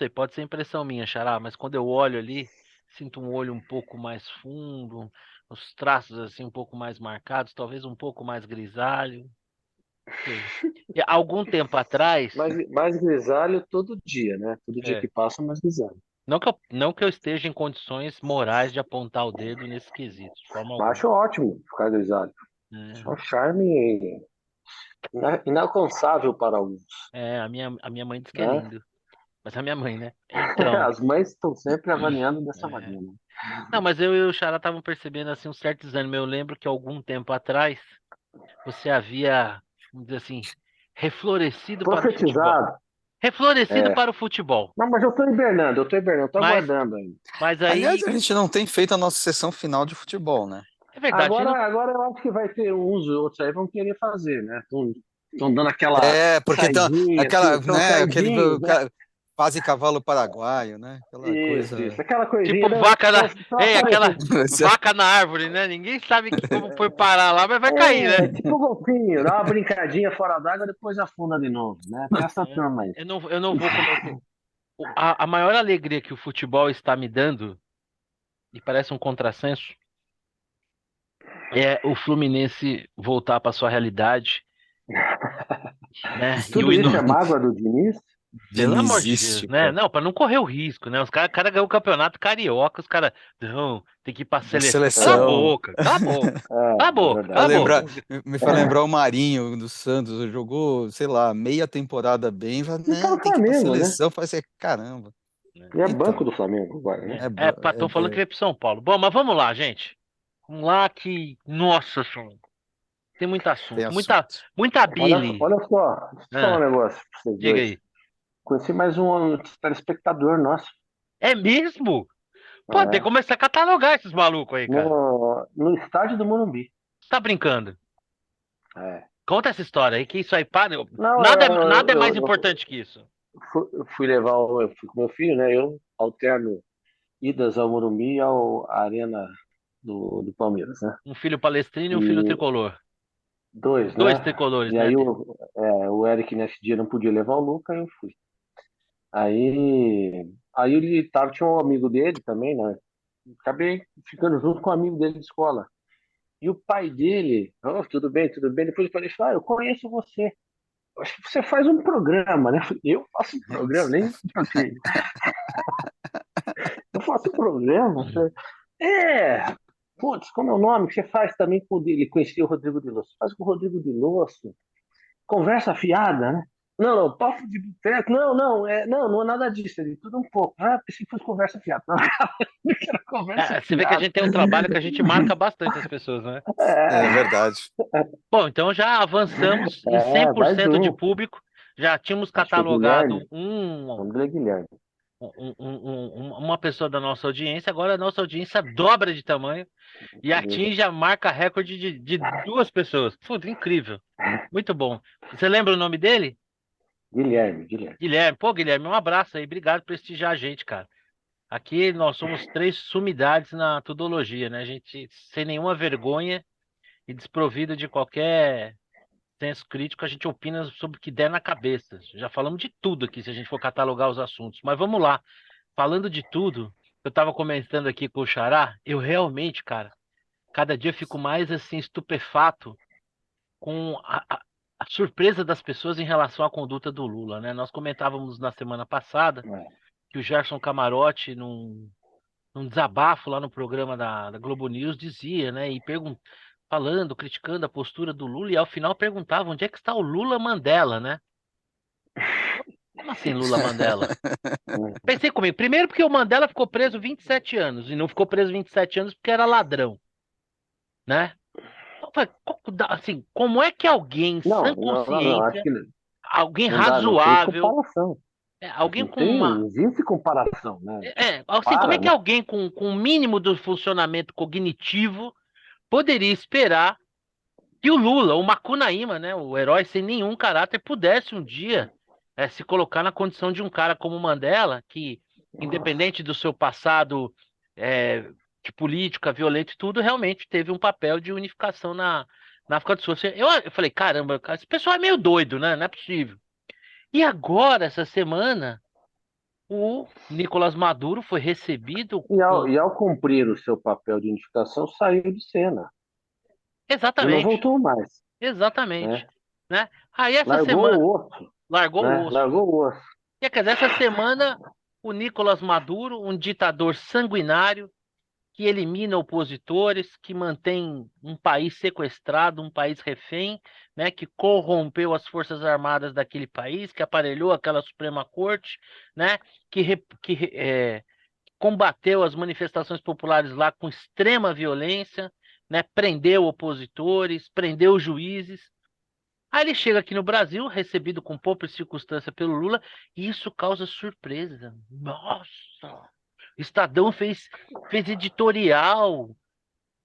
sei, pode ser impressão minha, Xará, mas quando eu olho ali, sinto um olho um pouco mais fundo, os traços assim um pouco mais marcados, talvez um pouco mais grisalho. Sei. E algum tempo atrás, Mais grisalho todo dia, né? Todo dia é, que passa, mais grisalho. não que eu esteja em condições morais de apontar o dedo nesse quesito, de forma Mas alguma. acho ótimo ficar grisalho. Acho um charme inalcançável para alguns, A minha mãe diz que é né? lindo, mas a minha mãe, né? Então, As mães estão sempre avaliando dessa é, maneira. não, mas eu e o Xará estavam percebendo assim um certo desânimo. Eu lembro que algum tempo atrás você havia, vamos dizer assim, reflorescido para o futebol. Profetizado. Reflorescido É. para o futebol. Não, mas eu tô hibernando, tô Mas, aguardando ainda. mas Aliás, aí, a gente não tem feito a nossa sessão final de futebol, né? é verdade, Agora eu acho que vai ter uns outros aí vão querer fazer, né? Estão dando aquela É, porque tá, saidinha, aquela, estão né, aquele saidinhos, né? quase cavalo paraguaio, né? Aquela Isso. coisa. Aquela coisinha, tipo não, vaca na, estão ei, aquela aparecendo. vaca na árvore, né? Ninguém sabe como foi parar lá, mas vai cair, É, né? tipo golfinho, dá uma brincadinha fora d'água, depois afunda de novo, né? Tem essa É, turma aí. eu não vou cometer. A maior alegria que o futebol está me dando, e parece um contrassenso, é o Fluminense voltar para sua realidade, né? E Tudo isso é mágoa do Diniz? pelo amor de Deus, né? Dinizística Não, para não correr o risco, né? Os caras cara ganhou o campeonato carioca, os caras, não, tem que ir pra da seleção. Cala a seleção. boca, cala a boca, cala a É boca, cala Vai a verdade. boca. lembrar, me faz lembrar o Marinho do Santos, jogou, sei lá, meia temporada bem, já, E tá não, no tem que ir pra Flamengo, né? seleção, faz assim, caramba. E é banco Então, do Flamengo agora, né? Estão falando que veio pro São Paulo. Bom, mas vamos lá, gente. Vamos lá que, nossa senhora, tem muito tem assunto, muita, assunto. muita Olha, bile. olha só, deixa eu falar Ah, um negócio pra vocês diga dois. aí. Conheci mais um telespectador nosso, É mesmo? Pô, tem que é, começar a catalogar esses malucos aí, cara. no estádio do Morumbi. Você tá brincando? É. Conta essa história aí, que isso aí, para. Não, Nada é mais importante que isso. eu fui eu fui com meu filho, né? Eu alterno idas ao Morumbi e à Arena do Palmeiras, né? Um filho palestrino e um filho E tricolor. dois, Dois né? tricolores, E né? aí o Eric nesse dia não podia levar o Luca, eu fui. Aí ele tava, tinha um amigo dele também, né? Acabei ficando junto com um amigo dele de escola. E o pai dele, oh, tudo bem, tudo bem. Depois eu falei, eu conheço você. Eu acho que você faz um programa, né? Eu faço um programa, nem troquei. Eu faço um programa. É, putz, como é o nome que você faz também com o dele? Conheci o Rodrigo de Losso. Faz com o Rodrigo de Losso. Conversa fiada, né? Não, não, papo de boteco. Não é nada disso. É de tudo um pouco. Ah, pensei que fosse conversa fiada. Não, era conversa Você vê que a fiada. gente tem um trabalho que a gente marca bastante as pessoas, né? É É, verdade. Bom, então já avançamos em mais 100% de um. público. Já tínhamos Acho que é catalogado Guilherme. O nome dele é Guilherme. uma pessoa da nossa audiência. Agora a nossa audiência dobra de tamanho e atinge a marca recorde de duas pessoas. Puta, incrível. Muito bom. Você lembra o nome dele? Guilherme. Guilherme. Pô, Guilherme, um abraço aí. Obrigado por prestigiar a gente, cara. Aqui nós somos três sumidades na tudologia, né? A gente, sem nenhuma vergonha e desprovido de qualquer senso crítico, a gente opina sobre o que der na cabeça. Já falamos de tudo aqui, se a gente for catalogar os assuntos. Mas vamos lá. Falando de tudo, eu estava comentando aqui com o Xará, eu realmente, cara, cada dia fico mais assim estupefato com a surpresa das pessoas em relação à conduta do Lula, né? Nós comentávamos na semana passada É. que o Gerson Camarote, num desabafo lá no programa da Globo News, dizia, né? Falando, criticando a postura do Lula, e ao final perguntava onde é que está o Lula Mandela, né? Como assim Lula Mandela? Pensei comigo, primeiro porque o Mandela ficou preso 27 anos, e não ficou preso 27 anos porque era ladrão, né? Então, eu falei, assim, como é que alguém em sã Não. Acho consciência, que alguém não tem razoável, comparação. alguém Não com uma. tem, existe comparação, né? Assim, como é Para, que né? alguém com o mínimo do funcionamento cognitivo poderia esperar que o Lula, o Macunaíma, né, o herói sem nenhum caráter, pudesse um dia se colocar na condição de um cara como Mandela, que, independente do seu passado é, de política, violento e tudo, realmente teve um papel de unificação na África do Sul. Assim, eu falei, caramba, cara, esse pessoal é meio doido, né? Não é possível. E agora, essa semana, O Nicolás Maduro foi recebido E ao, com. e ao cumprir o seu papel de indicação, saiu de cena e não Exatamente, voltou mais, exatamente, né? né? Aí essa Largou semana o osso, largou o né? osso. Largou o osso. Quer dizer, essa semana o Nicolás Maduro, um ditador sanguinário, que elimina opositores, que mantém um país sequestrado, um país refém, né, que corrompeu as forças armadas daquele país, que aparelhou aquela Suprema Corte, né, que combateu as manifestações populares lá com extrema violência, né, prendeu opositores, prendeu juízes. Aí ele chega aqui no Brasil, recebido com pompa e circunstância pelo Lula, e isso causa surpresa. Nossa! O Estadão fez editorial.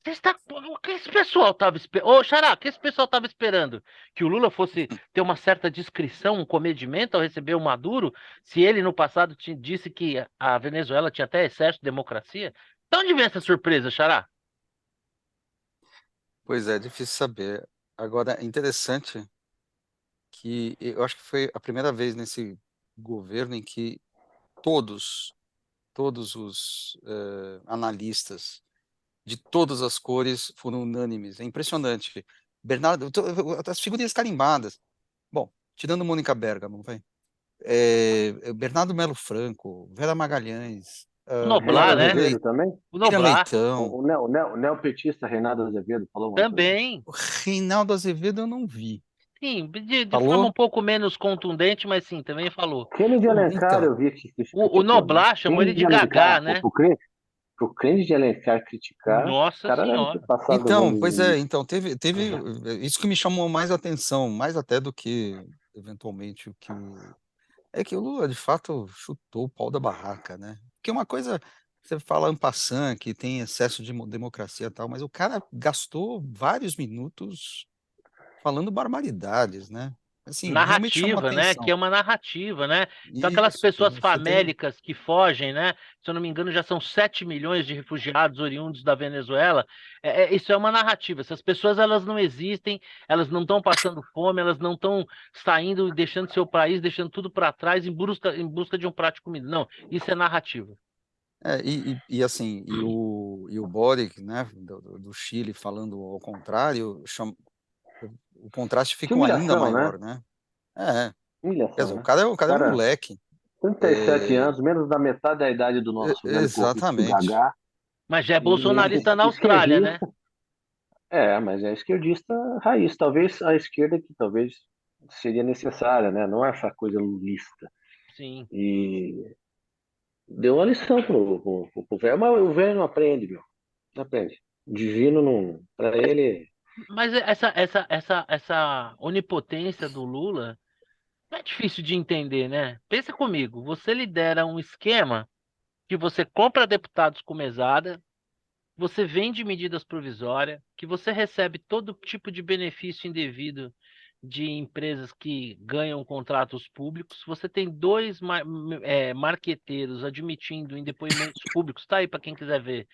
O que esse pessoal estava esperando? Ô, Xará, o que esse pessoal estava esperando? Que o Lula fosse ter uma certa discrição, um comedimento ao receber o Maduro, se ele no passado disse que a Venezuela tinha até excesso de democracia? De onde vem essa surpresa, Xará? Pois é, difícil saber. Agora, é interessante que eu acho que foi a primeira vez nesse governo em que todos, todos os analistas de todas as cores foram unânimes. É impressionante. Bernardo, as figurinhas carimbadas. Bom, tirando Mônica Bergamo, vai. Bernardo Melo Franco, Vera Magalhães, O Renato Noblar, né? Azevedo também? O Miriam Noblar Leitão, O neopetista Reinaldo Azevedo falou alguma coisa? também. o Reinaldo Azevedo eu não vi. Sim, de forma um Falou? pouco menos contundente, mas sim, também falou. Kennedy O, Alencar, Então, eu vi que o criticou, né? Noblar chamou ele Kennedy de Gagá, Alencar, né? pro Kennedy Alencar criticar, o Nossa cara deve ter Senhora. passado o então, mundo pois de... é, então teve isso que me chamou mais atenção, mais até do que eventualmente o que é que o Lula de fato chutou o pau da barraca, né? Porque uma coisa você fala en passant que tem excesso de democracia e tal, mas o cara gastou vários minutos falando barbaridades, né? Assim, realmente chamou Narrativa, né? Que atenção. é uma narrativa, né? Então, aquelas Isso, pessoas você tem. famélicas que fogem, né? Se eu não me engano, já são 7 milhões de refugiados oriundos da Venezuela. Isso é uma narrativa. Essas pessoas, elas não existem, elas não estão passando fome, elas não estão saindo e deixando seu país, deixando tudo para trás em busca de um prato de comida. Não, isso é narrativa. Assim, e o Boric, né, do Chile, falando ao contrário, o contraste Que ficou ainda humilhação, né? maior, né? É, quer Humilhação, dizer, né? o cara é um Cara, moleque. 37 É, anos, menos da metade da idade do nosso velho corrupto exatamente. Gagá, Mas já é e bolsonarista na Austrália, né? esquerdista. Mas é esquerdista raiz. Talvez a esquerda que talvez seria necessária, né? Não é essa coisa lulista. Sim. E deu uma lição pro velho, mas o velho não aprende, meu. Não aprende. O divino não. Para ele. Mas essa onipotência do Lula. Não é difícil de entender, né? Pensa comigo, você lidera um esquema que você compra deputados com mesada, você vende medidas provisórias, que você recebe todo tipo de benefício indevido de empresas que ganham contratos públicos. Você tem dois marqueteiros admitindo em depoimentos públicos, tá aí para quem quiser ver,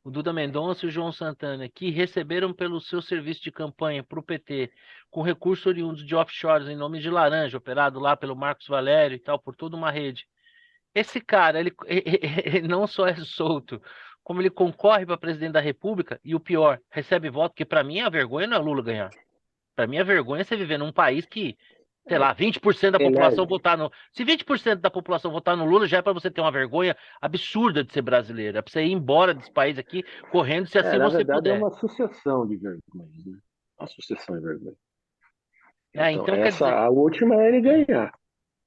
o Duda Mendonça e o João Santana, que receberam pelo seu serviço de campanha para o PT, com recursos oriundos de offshores em nome de Laranja, operado lá pelo Marcos Valério e tal, por toda uma rede. Esse cara, ele não só é solto, como ele concorre para presidente da República e o pior, recebe voto, que para mim a vergonha não é Lula ganhar. Para mim a vergonha é você viver num país que, sei lá, 20% da população Elege. votar no. Se 20% da população votar no Lula, já é para você ter uma vergonha absurda de ser brasileiro. É para você ir embora desse país aqui correndo, se assim Na você verdade, é puder. uma sucessão de vergonhas, né? Uma sucessão de vergonhas. Então, Então, quer essa, dizer, a última é ele ganhar.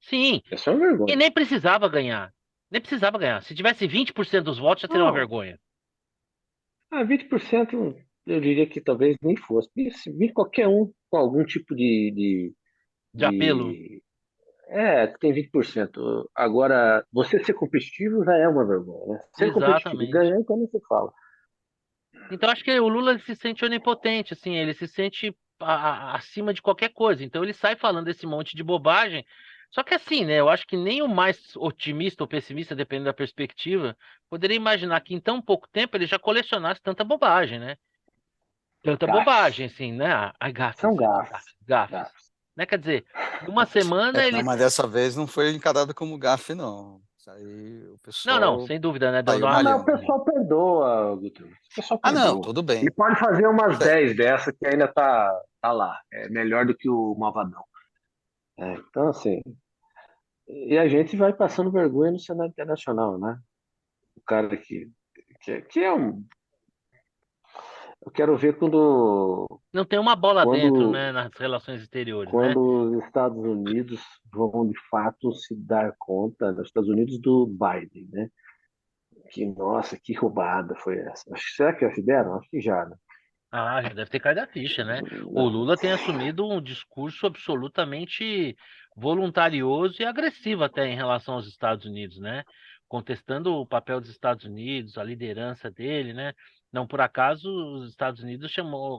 sim, Essa é uma e vergonha. nem precisava ganhar. Nem precisava ganhar. Se tivesse 20% dos votos, já seria uma Não, vergonha. 20% eu diria que talvez nem fosse. E se vir qualquer um com algum tipo De apelo. de... Que tem 20%. Agora, você ser competitivo já é uma vergonha, né? Ser competitivo e Exatamente. ganhar, então nem se fala. Então acho que o Lula ele se sente onipotente, assim, ele se sente acima de qualquer coisa. Então ele sai falando esse monte de bobagem. Só que assim, né? Eu acho que nem o mais otimista ou pessimista, dependendo da perspectiva, poderia imaginar que em tão pouco tempo ele já colecionasse tanta bobagem, né? Tanta Gafes. bobagem, assim, né? Ai, São gafes, gafes. gafes. Gafes. Né? Quer dizer, numa semana Não, ele. mas dessa vez não foi encarado como gafe, não. Isso aí o Não, pessoal sem dúvida, né? saiu Ah, mas o malhando. pessoal perdoa, Gutierrez. O pessoal Ah, não, perdoa. tudo Ele bem. pode fazer umas Tudo bem. 10 dessa que ainda tá lá. É melhor do que o Malvadão. Então, assim, e a gente vai passando vergonha no cenário internacional, né? O cara que é um. Eu quero ver Não tem uma bola dentro, quando, né, nas relações exteriores, né? quando os Estados Unidos vão de fato se dar conta, os Estados Unidos do Biden, né? Que, nossa, que roubada foi essa? Será que já fizeram? Acho que já, né? Ah, já deve ter caído a ficha, né? O Lula tem assumido um discurso absolutamente voluntarioso e agressivo até em relação aos Estados Unidos, né? Contestando o papel dos Estados Unidos, a liderança dele, né? Não por acaso os Estados Unidos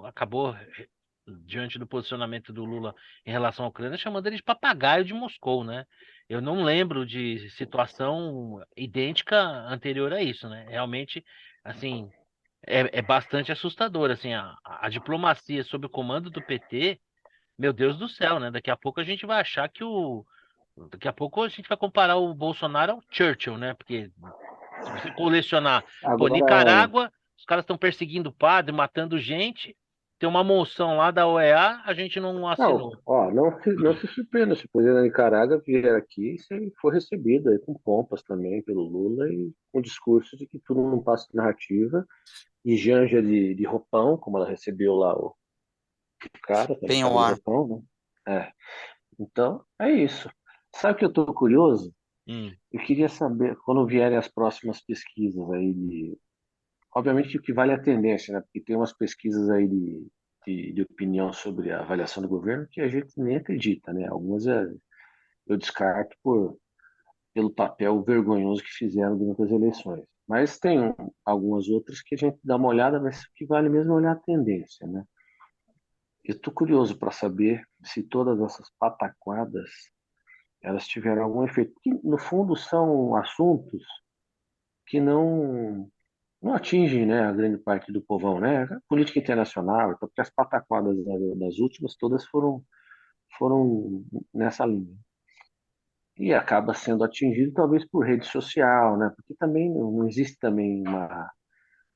acabou diante do posicionamento do Lula em relação à Ucrânia, chamando ele de papagaio de Moscou, né? Eu não lembro de situação idêntica anterior a isso, né? Realmente, assim, é bastante assustador, assim, a diplomacia sob o comando do PT, meu Deus do céu, né? Daqui a pouco a gente vai achar daqui a pouco a gente vai comparar o Bolsonaro ao Churchill, né? Porque se você colecionar, pô, Agora, Nicarágua, os caras estão perseguindo o padre, matando gente, tem uma moção lá da OEA, a gente não não, assinou. ó, não se surpreenda se o presidente da Nicarágua vier aqui e se for recebido aí com pompas também pelo Lula e com discurso de que tudo não passa de narrativa e Janja de roupão, como ela recebeu lá o cara, que estava de Penhoar. roupão, né? Então, é isso. Sabe o que eu estou curioso? Hum. Eu queria saber, quando vierem as próximas pesquisas aí obviamente o que vale é a tendência, né? Porque tem umas pesquisas aí de opinião sobre a avaliação do governo que a gente nem acredita, né? Algumas eu descarto pelo papel vergonhoso que fizeram durante as eleições. Mas tem algumas outras que a gente dá uma olhada, mas o que vale mesmo é olhar a tendência, né? Eu estou curioso para saber se todas essas pataquadas elas tiveram algum efeito. Porque, no fundo, são assuntos que não atingem, né, a grande parte do povão, né? A política internacional, então, porque as pataquadas das últimas todas foram nessa linha. E acaba sendo atingido talvez por rede social, né? Porque também não existe também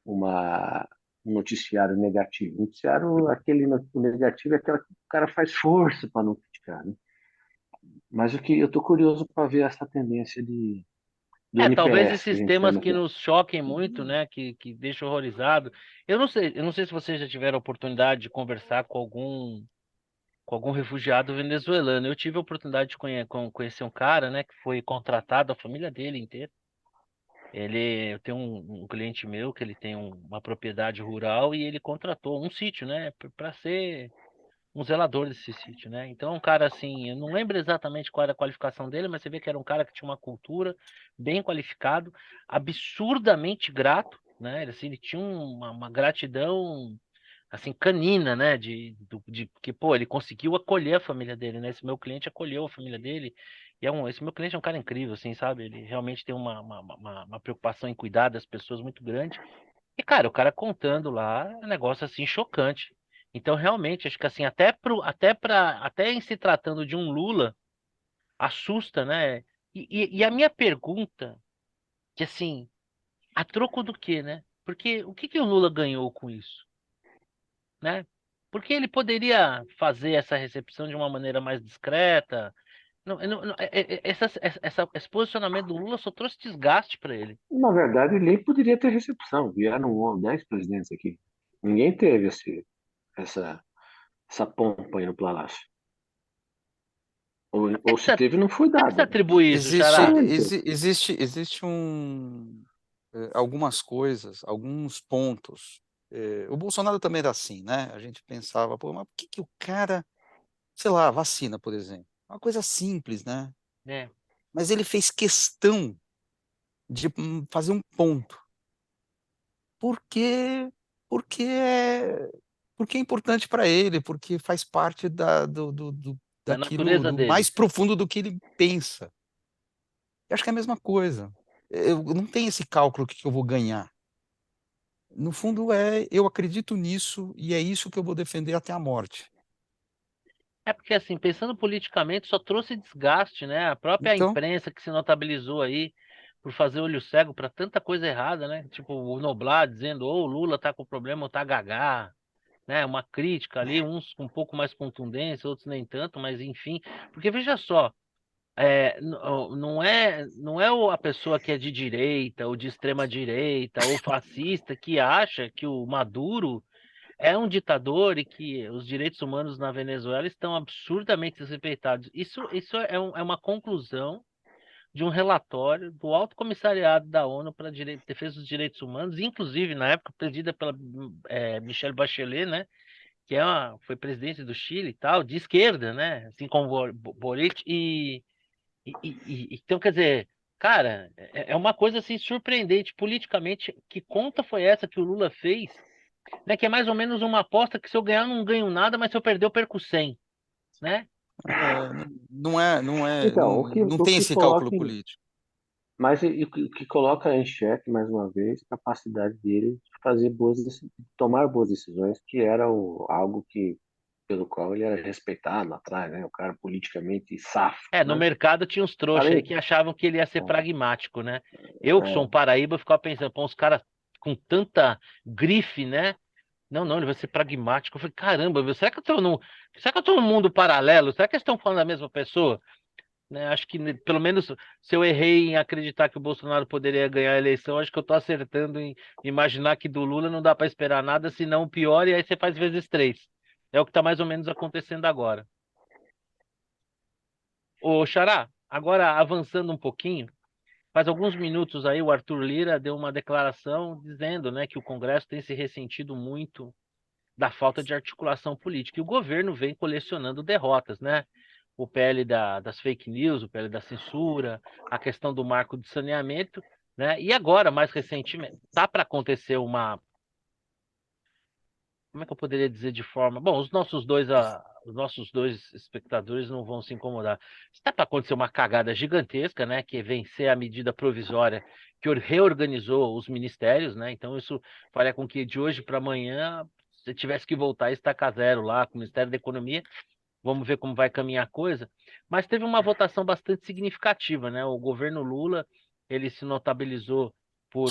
uma um noticiário negativo. O noticiário, o negativo é aquela que o cara faz força para não criticar, né? Mas o que eu estou curioso para ver essa tendência do Talvez NPS que a esses gente temas chama que aqui. nos choquem muito, né, que deixam horrorizado. Eu não sei se vocês já tiveram a oportunidade de conversar com algum refugiado venezuelano. Eu tive a oportunidade de conhecer um cara, né, que foi contratado, a família dele inteira. Eu tenho um cliente meu que ele tem uma propriedade rural e ele contratou um sítio, né, para ser um zelador desse sítio, né? Então, um cara assim, eu não lembro exatamente qual era a qualificação dele, mas você vê que era um cara que tinha uma cultura, bem qualificado, absurdamente grato, né? Ele tinha uma gratidão assim canina, né? De que, pô, ele conseguiu acolher a família dele, né? Esse meu cliente acolheu a família dele. Esse meu cliente é um cara incrível, assim, sabe? Ele realmente tem uma preocupação em cuidar das pessoas muito grande. E, cara, o cara contando lá é um negócio assim chocante. Então, realmente, acho que assim, até em se tratando de um Lula, assusta, né? E a minha pergunta, que assim, a troco do quê, né? Porque o que que o Lula ganhou com isso, né? Porque ele poderia fazer essa recepção de uma maneira mais discreta. Esse posicionamento do Lula só trouxe desgaste para ele. Na verdade, nem poderia ter recepção. Vieram 10 presidentes aqui. Ninguém teve essa, essa pompa aí no Palácio. Ou se teve, não foi A que se dada. atribui isso, Existe, Xará? existe algumas coisas, alguns pontos. O Bolsonaro também era assim, né? A gente pensava, pô, mas por que que o cara, sei lá, vacina, por exemplo? Uma coisa simples, né? É. Mas ele fez questão de fazer um ponto. Por quê? Porque é, porque é importante para ele, porque faz parte Da daquilo, natureza do dele. mais profundo do que ele pensa. Eu acho que é a mesma coisa. Eu não tenho esse cálculo que eu vou ganhar. No fundo, eu acredito nisso e é isso que eu vou defender até a morte. É porque, assim, pensando politicamente, só trouxe desgaste, né? A própria Então, imprensa que se notabilizou aí. por fazer olho cego para tanta coisa errada, né? Tipo, o Noblar dizendo, ou o Lula tá com problema ou tá gagá, né? Uma crítica ali, uns com um pouco mais contundência, outros nem tanto, mas enfim. Porque veja só, não é a pessoa que é de direita, ou de extrema direita, ou fascista, que acha que o Maduro é um ditador e que os direitos humanos na Venezuela estão absurdamente desrespeitados. Isso é uma conclusão de um relatório do Alto Comissariado da ONU para a Defesa dos Direitos Humanos, inclusive na época presidida pela Michelle Bachelet, né? Que foi presidente do Chile e tal, de esquerda, né? Assim como Boric. Então, quer dizer, cara, é uma coisa assim surpreendente politicamente. Que conta foi essa que o Lula fez, né? Que é mais ou menos uma aposta que se eu ganhar, eu não ganho nada, mas se eu perder, eu perco 100, né? Então, Não o tem que esse cálculo coloca político. mas o que coloca em xeque, mais uma vez, a capacidade dele de fazer de tomar boas decisões, que era algo pelo qual ele era respeitado lá atrás, né? O cara politicamente safo, No né? mercado tinha uns trouxas aí Além, que achavam que ele ia ser pragmático, né? Eu, que sou um Paraíba, ficava pensando, pô, uns caras com tanta grife, né? Não, não, ele vai ser pragmático. Eu falei, caramba, meu, será que eu tô num mundo paralelo? Será que eles estão falando da mesma pessoa? Né? Acho que, pelo menos, se eu errei em acreditar que o Bolsonaro poderia ganhar a eleição, acho que eu tô acertando em imaginar que do Lula não dá para esperar nada, senão o pior, e aí você faz vezes 3. É o que tá mais ou menos acontecendo agora. Ô, Xará, agora avançando um pouquinho, faz alguns minutos aí o Arthur Lira deu uma declaração dizendo, né, que o Congresso tem se ressentido muito da falta de articulação política. E o governo vem colecionando derrotas, né? O PL das fake news, o PL da censura, a questão do marco de saneamento, né? E agora, mais recentemente, tá para acontecer como é que eu poderia dizer de forma? Bom, os nossos dois espectadores não vão se incomodar. Está para acontecer uma cagada gigantesca, né? Que é vencer a medida provisória que reorganizou os ministérios, né? Então isso faria com que de hoje para amanhã você tivesse que voltar a estacar zero lá com o Ministério da Economia. Vamos ver como vai caminhar a coisa. Mas teve uma votação bastante significativa, né? O governo Lula, ele se notabilizou por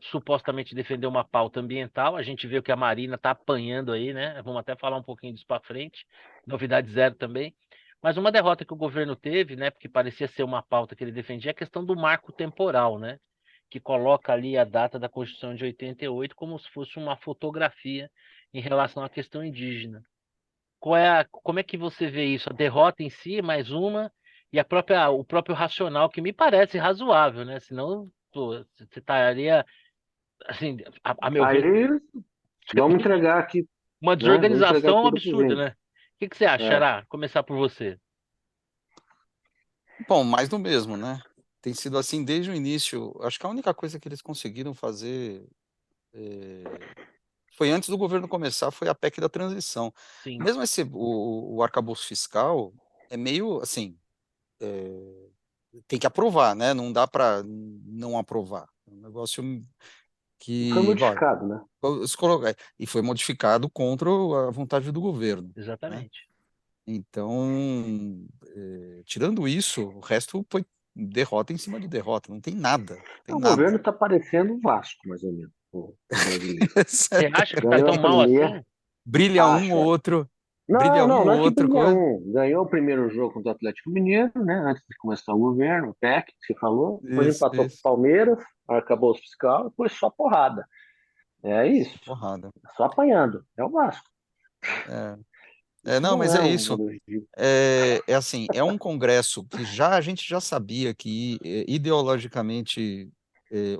supostamente defender uma pauta ambiental. A gente vê que a Marina está apanhando aí, né? Vamos até falar um pouquinho disso para frente. Novidade zero também. Mas uma derrota que o governo teve, né? Porque parecia ser uma pauta que ele defendia, é a questão do marco temporal, né? Que coloca ali a data da Constituição de 88 como se fosse uma fotografia em relação à questão indígena. Como é que você vê isso? A derrota em si, mais uma, e o próprio racional, que me parece razoável, né? Senão, pô, você estaria, assim, a meu ver, aí vamos entregar aqui, uma né? Vamos entregar desorganização tudo para absurda, gente. né? O que você acha, É. Xará? Começar por você. Bom, mais do mesmo, né? Tem sido assim desde o início. Acho que a única coisa que eles conseguiram fazer foi antes do governo começar, foi a PEC da transição. Sim. Mesmo o arcabouço fiscal é meio assim, tem que aprovar, né? Não dá para não aprovar. É um negócio Foi que, ó, modificado, né? e foi modificado contra a vontade do governo, né? Exatamente. Então, tirando isso, o resto foi derrota em cima de derrota, não tem nada, não tem O governo nada. está parecendo o Vasco, mais ou menos, o brasileiro. Você acha que tá Ganhou tão a mal primeira, assim? Brilha um acho. ou outro, Não, não, não é que brilha coisa. um. Ganhou o primeiro jogo contra o Atlético Mineiro, né? Antes de começar o governo, o PEC, que você falou. Depois Isso, empatou com o isso. Palmeiras, acabou o fiscal, depois só porrada. É isso. Porrada. Só apanhando. É o Vasco. É. Isso Não, não mas é é um isso. elogio. É assim, é um congresso que a gente já sabia que ideologicamente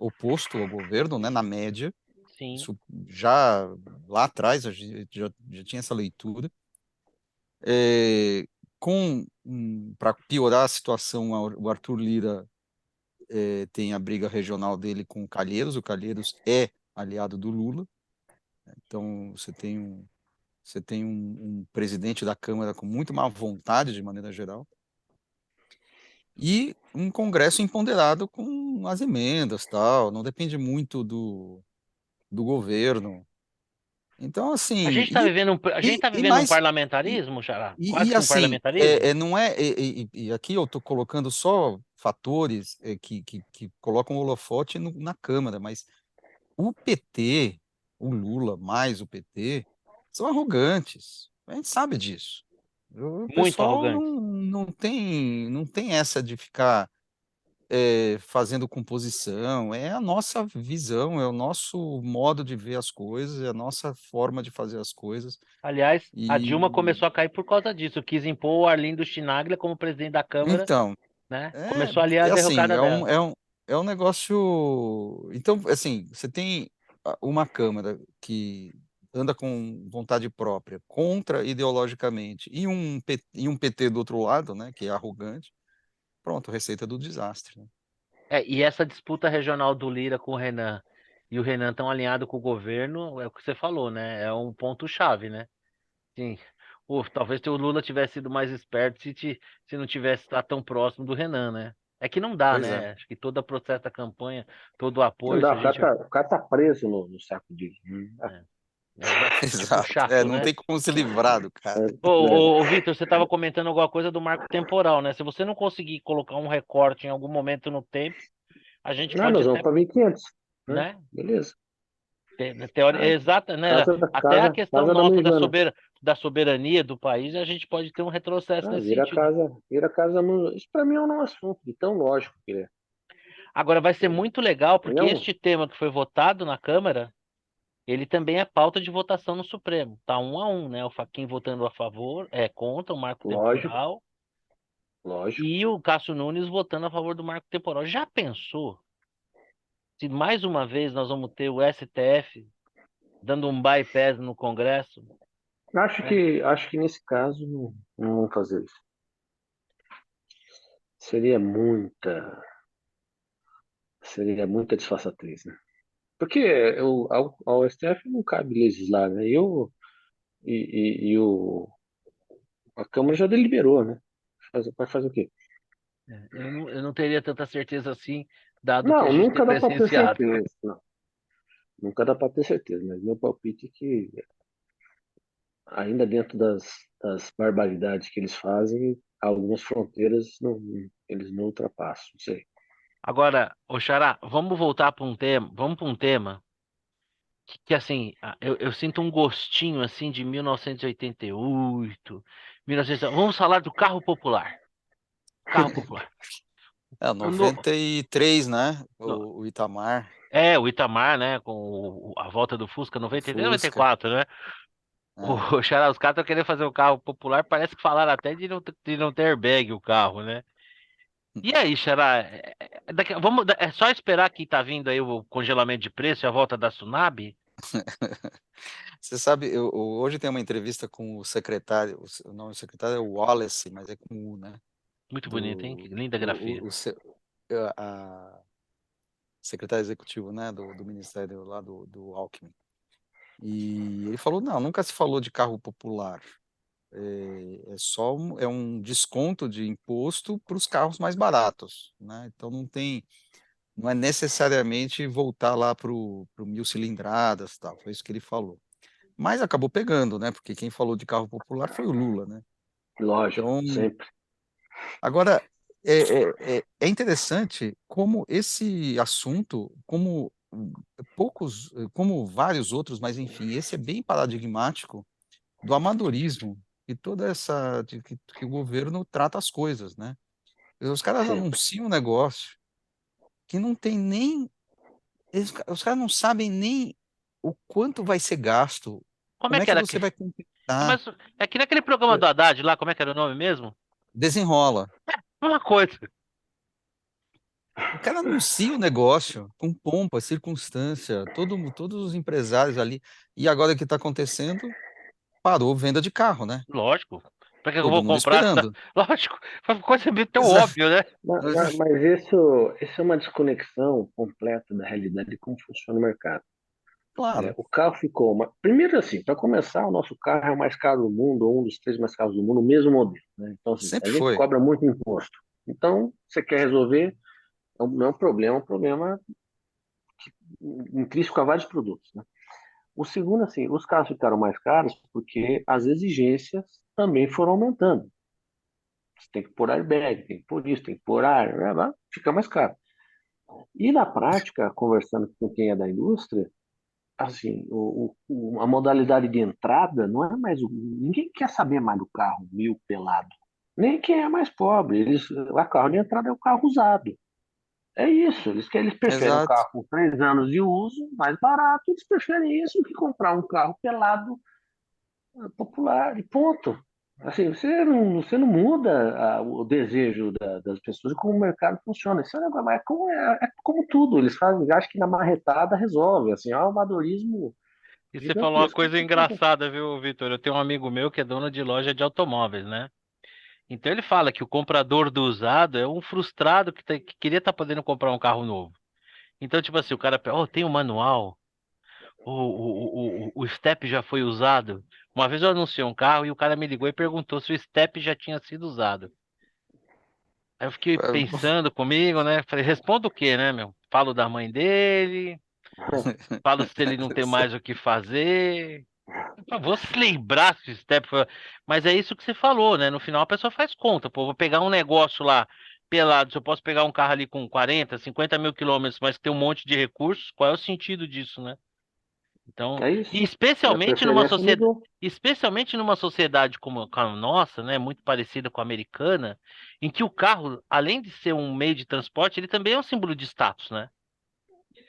oposto ao governo, né, na média. Sim. Isso já lá atrás a gente já tinha essa leitura. É, para piorar a situação, o Arthur Lira tem a briga regional dele com o Calheiros é aliado do Lula, então você tem um presidente da Câmara com muito má vontade, de maneira geral, e um Congresso empoderado com as emendas, tal, não depende muito do governo. Então, A assim, gente está vivendo e um mais, e, parlamentarismo, Xará? Quase que um assim, parlamentarismo? não é, e aqui eu estou colocando só fatores que colocam o holofote na Câmara, mas o PT, o Lula mais o PT, são arrogantes. A gente sabe disso. O Muito pessoal arrogante. não tem essa de ficar fazendo composição. É a nossa visão, é o nosso modo de ver as coisas, é a nossa forma de fazer as coisas. Aliás, a Dilma E começou a cair por causa disso. Quis impor o Arlindo Chinaglia como presidente da Câmara, então, né? é, Começou ali a é assim, derrocada dela. é um negócio. Então, assim, você tem uma Câmara que anda com vontade própria, contra ideologicamente, e um PT do outro lado, né, que é arrogante. Pronto, receita do desastre, né? E essa disputa regional do Lira com o Renan e o Renan tão alinhado com o governo, é o que você falou, né? É um ponto-chave, né? Sim. Talvez o Lula tivesse sido mais esperto se não tivesse estado tão próximo do Renan, né? É que não dá, Pois é. né? Acho que todo o processo da campanha, todo o Não apoio, dá, se a gente. o cara tá preso no saco dele. É, já tipo Exato. chato, Não né? tem como se livrar do cara. Ô, Vitor, você estava comentando alguma coisa do marco temporal, né? Se você não conseguir colocar um recorte em algum momento no tempo, a gente Não, pode nós vamos até, para 1500, né? né? Beleza. Teoria, exata, né? Até a questão Casa da nossa Mujana. da soberania do país, a gente pode ter um retrocesso Ah, nesse sentido. vira casa da Mujana. Isso para mim é um assunto de tão lógico que é. Agora vai ser muito legal, porque Não, este tema que foi votado na Câmara, ele também é pauta de votação no Supremo. Tá 1-1, né? O Fachin votando a favor, contra o marco lógico, temporal, lógico. e o Cássio Nunes votando a favor do marco temporal. Já pensou se mais uma vez nós vamos ter o STF dando um bypass no Congresso, né? Acho que nesse caso não vão fazer isso. Seria muita, seria muita disfarçatez, né? Porque ao STF não cabe legislar, né? E a Câmara já deliberou, né? Vai fazer o quê? Eu não teria tanta certeza assim, dado o que a Não, gente tem nunca dá para ter presenciado. certeza. Não, nunca dá para ter certeza, mas meu palpite é que ainda dentro das barbaridades que eles fazem, algumas fronteiras eles não ultrapassam, não sei. Agora, Xará, vamos voltar para um tema, vamos para um tema que, assim, eu sinto um gostinho assim de 1988, 1900, vamos falar do carro popular. Carro popular. O no- 93, né? no- O Itamar, o Itamar, né, com a volta do Fusca o 93, Fusca. 94, né? O É. Xará, os caras estão querendo fazer um carro popular, parece que falaram até de não ter airbag o carro, né? E aí, Xará, é só esperar que tá vindo aí o congelamento de preço e a volta da Tsunami? Você sabe, hoje tem uma entrevista com o secretário, o nome do secretário é Wallace, mas é com U, né? Muito bonito, hein? Que Do linda grafia. o a secretário executivo, né, do Ministério lá do Alckmin. E ele falou, não, nunca se falou de carro popular. É só é um desconto de imposto para os carros mais baratos, né? Então não é necessariamente voltar lá para o 1.000 cilindradas, tal. Foi isso que ele falou. Mas acabou pegando, né? Porque quem falou de carro popular foi o Lula, né? Lógico, Então, sempre. agora é interessante como esse assunto, como vários outros, mas enfim, esse é bem paradigmático do amadorismo e toda essa que o governo trata as coisas, né? Os caras Sempre. anunciam um negócio que não tem nem os caras não sabem nem o quanto vai ser gasto, Como é como é que que era você aqui? vai completar, Mas é que naquele programa do Haddad lá, como é que era o nome mesmo? desenrola. Uma coisa. O cara anuncia o negócio com pompa, circunstância, todos os empresários ali. E agora o que está acontecendo? Parou venda de carro, né? Lógico. Pra que eu Todo vou mundo comprar? esperando. Lógico. Foi uma coisa meio tão Exato. óbvio, né? Mas isso é uma desconexão completa da realidade de como funciona o mercado. Claro, O carro ficou Primeiro, assim, para começar, o nosso carro é o mais caro do mundo, ou um dos três mais caros do mundo, o mesmo modelo, né? Então, assim, a sempre gente foi. cobra muito imposto. Então, você quer resolver, não é um problema intrínseco a vários produtos, né? O segundo, assim, os carros ficaram mais caros porque as exigências também foram aumentando, Você tem que pôr airbag, tem que pôr isso, tem que pôr ar, fica mais caro. E na prática, conversando com quem é da indústria, assim, a modalidade de entrada não é mais ninguém quer saber mais do carro mil pelado. Nem quem é mais pobre. A carro de entrada é o carro usado. É isso. Eles preferem um Exato. carro com 3 anos de uso, mais barato. Eles preferem isso do que comprar um carro pelado popular. E ponto. Assim, você não muda o desejo das pessoas e como o mercado funciona. Isso é, um negócio- é como tudo. Eles fazem, acho que na marretada resolve. Assim, é um amadorismo E você falou uma gigantesco. coisa engraçada, viu, Vitor? Eu tenho um amigo meu que é dono de loja de automóveis, né? Então ele fala que o comprador do usado é um frustrado que queria estar podendo comprar um carro novo. Então, tipo assim, o cara, oh, tem um manual, o step já foi usado. Uma vez eu anunciei um carro e o cara me ligou e perguntou se o step já tinha sido usado. Aí eu fiquei pensando comigo, né? Falei, responda o quê, né, meu? Falo da mãe dele, falo se ele não tem mais o que fazer. Por favor, se lembrar se o step foi... Mas é isso que você falou, né? No final a pessoa faz conta. Pô, vou pegar um negócio lá pelado. Se eu posso pegar um carro ali com 40, 50 mil quilômetros, mas tem um monte de recursos, qual é o sentido disso, né? Então, É e isso. A especialmente numa preferência sociedade, mudou. especialmente numa sociedade como a nossa, né, muito parecida com a americana, em que o carro, além de ser um meio de transporte, ele também é um símbolo de status, né?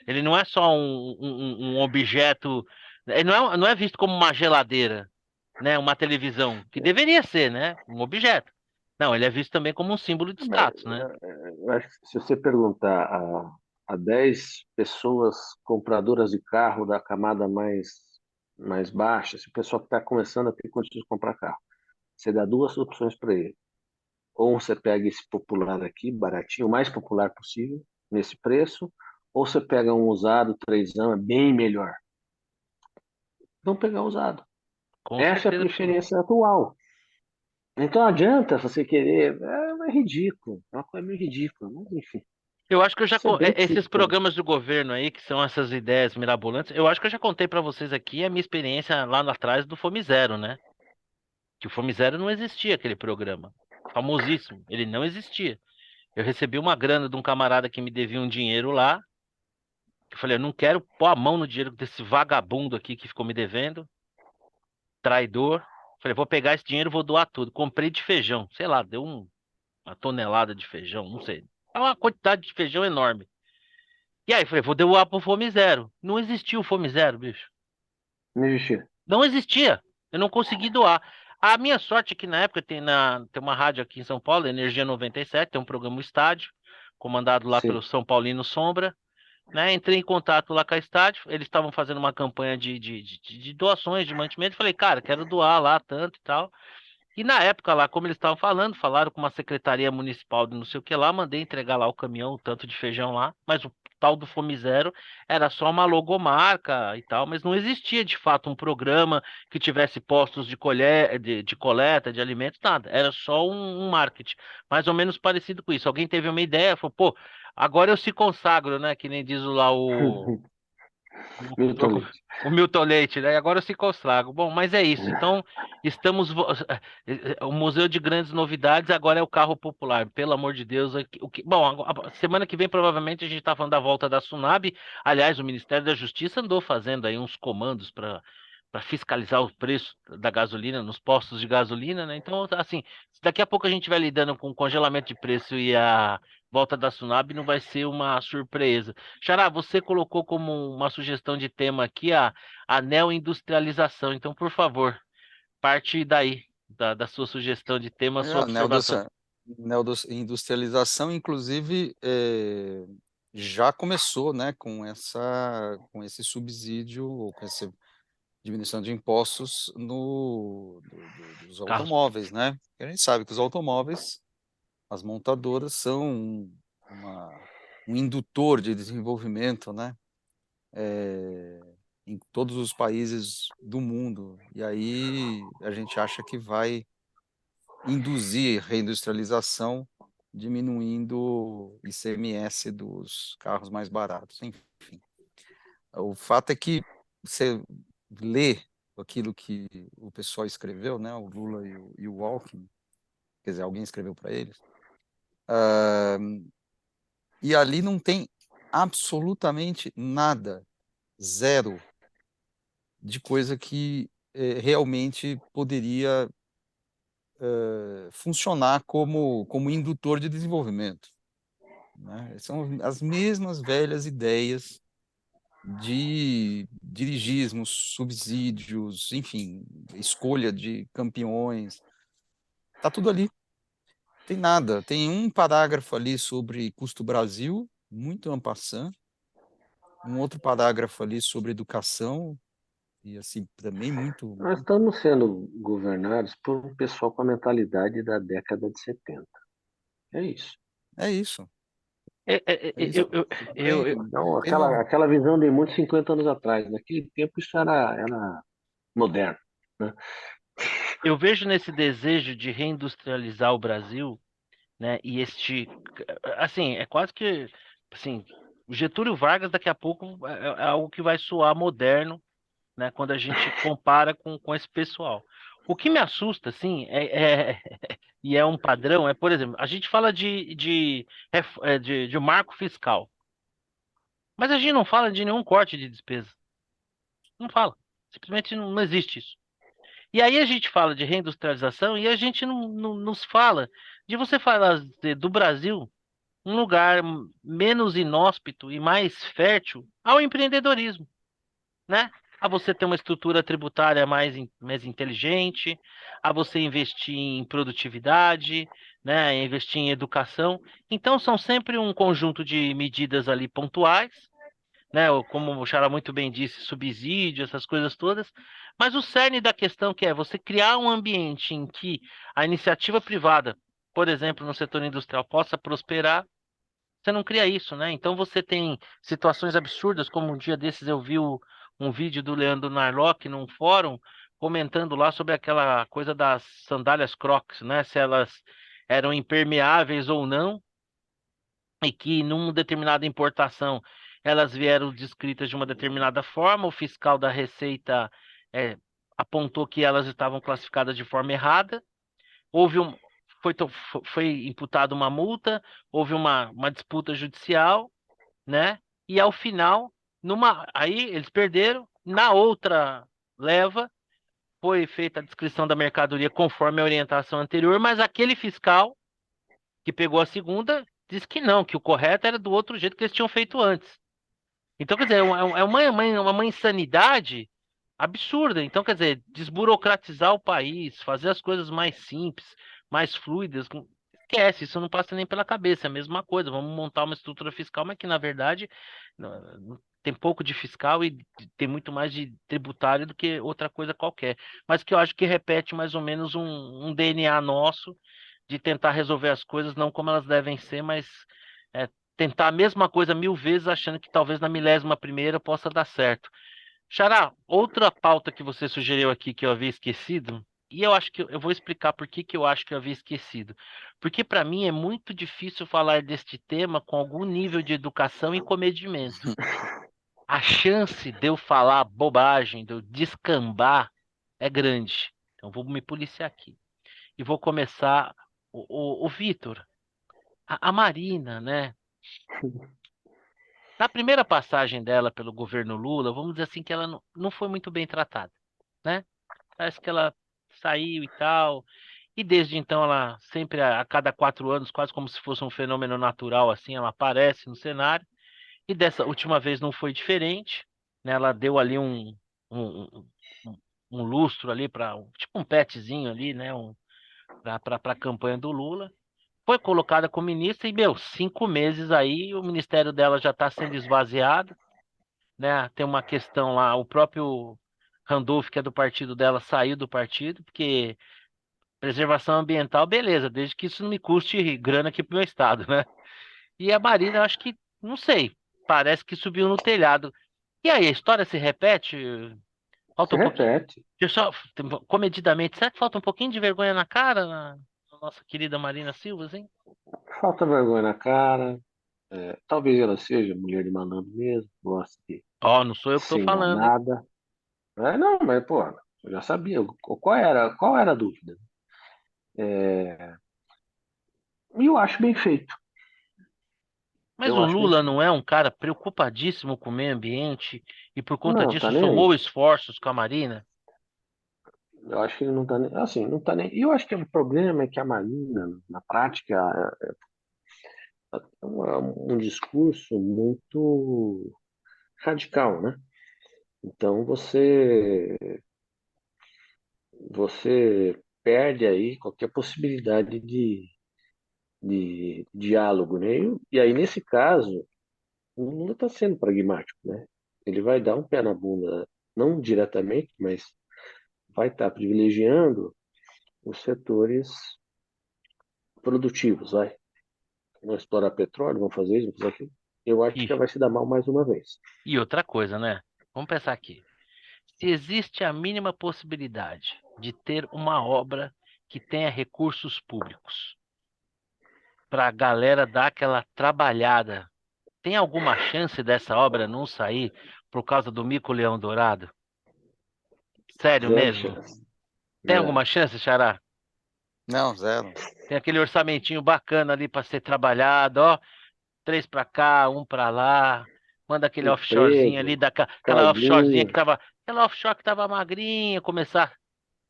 Ele não é só um objeto, ele não é visto como uma geladeira, né, uma televisão, que deveria ser, né, um objeto. Não, ele é visto também como um símbolo de Mas, status, né? eu acho que se você perguntar a 10 pessoas compradoras de carro da camada mais baixa, se o pessoal que está começando a ter condições de comprar carro, você dá duas opções para ele. Ou você pega esse popular aqui, baratinho, o mais popular possível, nesse preço, ou você pega um usado, 3 anos, é bem melhor. Vamos pegar usado. Com Essa é a certeza absoluta. preferência atual. Então não adianta você querer. É ridículo. É uma coisa meio ridícula. Mas enfim. Eu acho que eu já Isso é bem esses típico. programas do governo aí, que são essas ideias mirabolantes, eu acho que eu já contei para vocês aqui a minha experiência lá atrás do Fome Zero, né? Que o Fome Zero não existia aquele programa. Famosíssimo, ele não existia. Eu recebi uma grana de um camarada que me devia um dinheiro lá. Eu falei, eu não quero pôr a mão no dinheiro desse vagabundo aqui que ficou me devendo, traidor. Falei, vou pegar esse dinheiro e vou doar tudo. Comprei de feijão, sei lá, deu uma tonelada de feijão, não sei. É uma quantidade de feijão enorme. E aí, falei, vou doar pro Fome Zero. Não existia o Fome Zero, bicho. Não existia. Não existia. Eu não consegui doar. A minha sorte é que na época tem uma rádio aqui em São Paulo, Energia 97, tem um programa o Estádio, comandado lá pelo Sim. São Paulino Sombra, né? Entrei em contato lá com a Estádio, eles estavam fazendo uma campanha de doações de mantimento. Falei, cara, quero doar lá tanto e tal. E na época lá, como eles estavam falando, falaram com uma secretaria municipal de não sei o que lá, mandei entregar lá o caminhão, o tanto de feijão lá, mas o tal do Fome Zero era só uma logomarca e tal, mas não existia de fato um programa que tivesse postos de coleta de alimentos, nada. Era só um marketing, mais ou menos parecido com isso. Alguém teve uma ideia, falou, pô, agora eu se consagro, né? Que nem diz lá o Milton locutor, Leite. o Milton Leite, né? Agora eu se consago. Bom, mas é isso. Então, estamos. O Museu de Grandes Novidades agora é o carro popular. Pelo amor de Deus. Bom, semana que vem provavelmente a gente está falando da volta da Sunab. Aliás, o Ministério da Justiça andou fazendo aí uns comandos para fiscalizar o preço da gasolina nos postos de gasolina, né? Então, assim, se daqui a pouco a gente vai lidando com o congelamento de preço e a volta da Sunab, não vai ser uma surpresa. Xará, você colocou como uma sugestão de tema aqui a neoindustrialização. Então, por favor, parte daí, da sua sugestão de tema, É, sua a observação. neoindustrialização, inclusive, já começou, né, com esse subsídio, ou com essa diminuição de impostos dos Carros, automóveis, né? A gente sabe que os automóveis, as montadoras são uma, um indutor de desenvolvimento, né? Em todos os países do mundo. E aí a gente acha que vai induzir reindustrialização, diminuindo o ICMS dos carros mais baratos. Enfim, o fato é que você lê aquilo que o pessoal escreveu, né, o Lula e o Alckmin, quer dizer, alguém escreveu para eles. Ah, e ali não tem absolutamente nada, zero, de coisa que realmente poderia funcionar como indutor de desenvolvimento, né? São as mesmas velhas ideias de dirigismo, subsídios, enfim, escolha de campeões. Tá tudo ali. Tem nada. Tem um parágrafo ali sobre custo Brasil, muito en passant, um outro parágrafo ali sobre educação, e assim, também muito. Nós estamos sendo governados por um pessoal com a mentalidade da década de 70. É isso. É isso. É, é, É isso. eu, eu, eu, eu, Então, Tem uma- aquela visão de muitos 50 anos atrás. Naquele tempo isso era moderno, né? eu vejo nesse desejo de reindustrializar o Brasil, né? E assim, é quase que, assim, o Getúlio Vargas daqui a pouco é algo que vai soar moderno, né? Quando a gente compara com esse pessoal. O que me assusta, assim, e é um padrão, por exemplo, a gente fala de marco fiscal, mas a gente não fala de nenhum corte de despesa. Não fala. Simplesmente não existe isso. E aí a gente fala de reindustrialização e a gente não nos fala de você falar do Brasil um lugar menos inóspito e mais fértil ao empreendedorismo, né? A você ter uma estrutura tributária mais inteligente, a você investir em produtividade, né? Investir em educação. Então são sempre um conjunto de medidas ali pontuais, né? Como o Xará muito bem disse, subsídio, essas coisas todas. Mas o cerne da questão que é você criar um ambiente em que a iniciativa privada, por exemplo, no setor industrial, possa prosperar, você não cria isso, né? Então você tem situações absurdas, como um dia desses eu vi um vídeo do Leandro Narlock num fórum comentando lá sobre aquela coisa das sandálias Crocs, né? Se elas eram impermeáveis ou não e que numa determinada importação elas vieram descritas de uma determinada forma, o fiscal da Receita é, apontou que elas estavam classificadas de forma errada, houve um, foi imputada uma multa, houve uma disputa judicial, né? E ao final, aí eles perderam, na outra leva foi feita a descrição da mercadoria conforme a orientação anterior, mas aquele fiscal que pegou a segunda disse que não, que o correto era do outro jeito que eles tinham feito antes. Então, quer dizer, é uma insanidade absurda. Então, quer dizer, desburocratizar o país, fazer as coisas mais simples, mais fluidas. Esquece, isso não passa nem pela cabeça, é a mesma coisa. Vamos montar uma estrutura fiscal, mas que, na verdade, tem pouco de fiscal e tem muito mais de tributário do que outra coisa qualquer. Mas que eu acho que repete mais ou menos um DNA nosso de tentar resolver as coisas não como elas devem ser, mas é, tentar a mesma coisa 1000 vezes, achando que talvez na 1001ª possa dar certo. Xará, outra pauta que você sugeriu aqui que eu havia esquecido, e eu acho que eu vou explicar por que que eu acho que eu havia esquecido. Porque para mim é muito difícil falar deste tema com algum nível de educação e comedimento. A chance de eu falar bobagem, de eu descambar, é grande. Então vou me policiar aqui. E vou começar o Vitor, a Marina, né? Na primeira passagem dela pelo governo Lula, vamos dizer assim que ela não foi muito bem tratada, né? Parece que ela saiu e tal, e desde então ela sempre a cada 4 anos, quase como se fosse um fenômeno natural, assim, ela aparece no cenário. E dessa última vez não foi diferente, né? Ela deu ali um, um, um- um lustro ali para tipo um petzinho ali, né? Para a campanha do Lula. Foi colocada como ministra e, meu, 5 meses aí, o ministério dela já está sendo esvaziado, né? Tem uma questão lá, o próprio Randolph, que é do partido dela, saiu do partido, porque preservação ambiental, beleza, desde que isso não me custe grana aqui pro meu estado, né? E a Marina, eu acho que, não sei, parece que subiu no telhado. E aí, a história se repete? Se Falta um pouquinho. repete. Deixa eu só, comedidamente, será que falta um pouquinho de vergonha na cara na nossa querida Marina Silva, hein? Falta vergonha na cara. Talvez ela seja mulher de malandro mesmo, gosta de Ó, não sou eu que tô ser falando, hein? enganada. Não, mas, pô, eu já sabia. Qual era a dúvida? E eu acho bem feito. Mas Eu o acho bem Lula não feito. é um cara preocupadíssimo com o meio ambiente e por conta Não, tá disso nem somou aí. esforços com a Marina? Eu acho que ele não tá nem. Assim, não tá nem. E eu acho que o problema é que a Marina, na prática, é um discurso muito radical, né? Então você perde aí qualquer possibilidade de diálogo, né? E aí, nesse caso, o Lula está sendo pragmático, né? Ele vai dar um pé na bunda, não diretamente, mas vai estar privilegiando os setores produtivos, vai. Vão explorar petróleo, vão fazer isso, vão fazer aquilo. Eu acho E, que vai se dar mal mais uma vez. e outra coisa, né? Vamos pensar aqui. Se existe a mínima possibilidade de ter uma obra que tenha recursos públicos para a galera dar aquela trabalhada, tem alguma chance dessa obra não sair por causa do mico-leão dourado? Sério Zero mesmo? chance. Tem Zero. alguma chance, Xará? Não, zero. Tem aquele orçamentinho bacana ali para ser trabalhado, ó, três para cá, um para lá, manda aquele offshorezinho ali, Emprego, aquela offshorezinha carguinho. que tava, aquela offshore que tava magrinha, começar,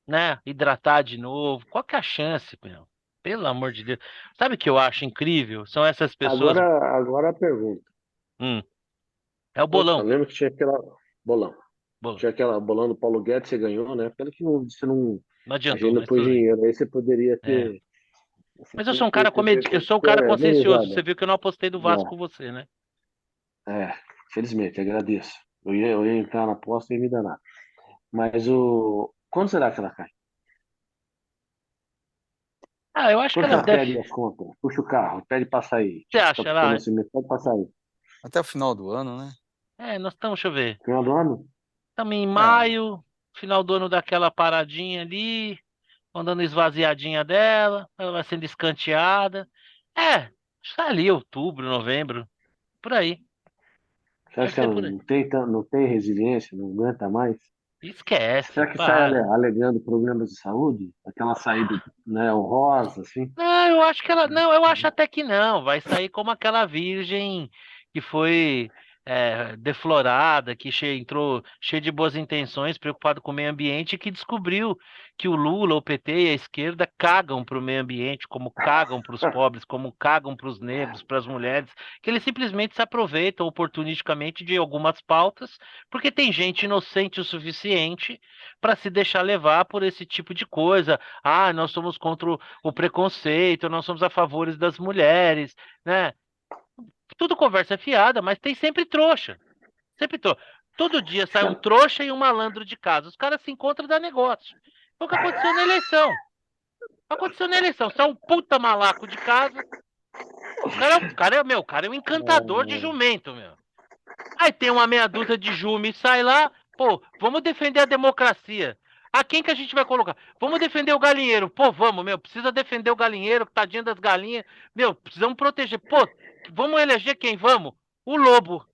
né, hidratar de novo. Qual que é a chance, meu? Pelo amor de Deus. Sabe o que eu acho incrível? São essas pessoas. Agora a pergunta. Hum, é o Então, bolão. lembra que tinha aquela bolão. Bolão. Tinha aquela bolão do Paulo Guedes, você ganhou, né? Pena que não, você não, Não a adiantou, gente não mas pôs tudo bem. dinheiro. Aí você poderia É. ter. Você Mas eu sou um cara poderia ter, eu sou um cara deu consciencioso. Você risada. viu que eu não apostei do Vasco com Não. você, né? Felizmente, agradeço. Eu ia entrar na aposta e ia me danar. Mas o. Quando será que ela cai? Ah, eu acho que Quando que ela ela deve. pede as contas? Puxa o carro, pede pra sair. Você Tá acha pro lá? nascimento, pede pra sair. Até o final do ano, né? É, nós estamos, deixa eu ver. Final do ano? Estamos em É, maio, final do ano daquela paradinha ali, mandando esvaziadinha dela, ela vai sendo escanteada. É, está ali, outubro, novembro, por aí. Você acha Deve que ser ela por aí. não tem resiliência, não aguenta mais? Esquece, Será que sai para. alegando problemas de saúde? Aquela saída, né, honrosa, assim? Não, eu acho que ela. Não, eu acho até que não. Vai sair como aquela virgem que foi deflorada, que entrou cheia de boas intenções, preocupado com o meio ambiente, e que descobriu que o Lula, o PT e a esquerda cagam para o meio ambiente, como cagam para os pobres, como cagam para os negros, para as mulheres, que eles simplesmente se aproveitam oportunisticamente de algumas pautas, porque tem gente inocente o suficiente para se deixar levar por esse tipo de coisa. Ah, nós somos contra o preconceito, nós somos a favores das mulheres, né? Tudo conversa fiada, mas tem sempre trouxa. Sempre trouxa. Todo dia Acho sai que um ela- trouxa e um malandro de casa. Os caras se encontram e dá negócio. Foi o que aconteceu na eleição. Aconteceu na eleição. Sai um puta malaco de casa. O cara é um encantador de jumento, meu. Aí tem uma meia dúzia de jume e sai lá, pô, vamos defender a democracia. A quem que a gente vai colocar? Vamos defender o galinheiro. Pô, vamos, meu, precisa defender o galinheiro, tadinho das galinhas. Meu, precisamos proteger. Pô, vamos eleger quem? Vamos? O lobo.